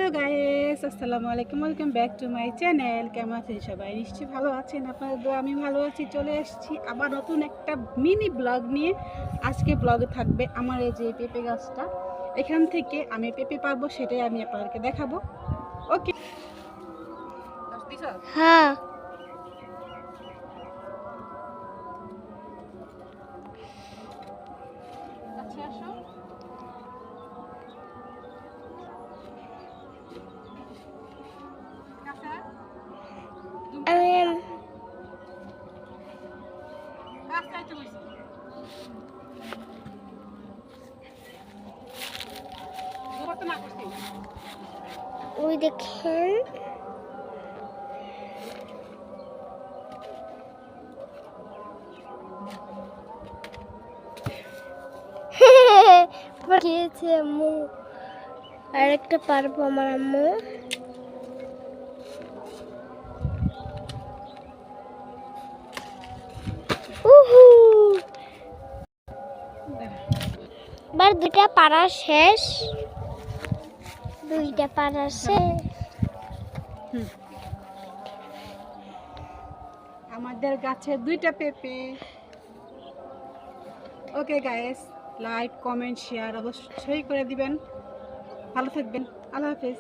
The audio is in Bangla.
হ্যালো গাইস, আসসালামু আলাইকুম, welcome back to my channel. কেমন আছেন সবাই? নিশ্চয়ই ভালো আছেন। আপনাদের দোয়া আমি ভালো আছি। চলে এসেছি আবার নতুন একটা মিনি ব্লগ নিয়ে। আজকে ব্লগে থাকবে আমার এই যে পেঁপে গাছটা, এখান থেকে আমি পেঁপে পারবো সেটাই আমি আপনাদেরকে দেখাবো। ওকে। হ্যাঁ, আচ্ছা, আসো। আমি ওই দেখেন খেয়েছে আম্মু, আর একটা পারবো আমার আম্মু। উহু, এবার দুইটা পারা শেষ, দুইটা পারা শেষ। আমাদের গাছে দুইটা পেঁপে। Okay guys, like comment share অবশ্যই করে দিবেন। ভালো থাকবেন। আল্লাহ হাফেজ।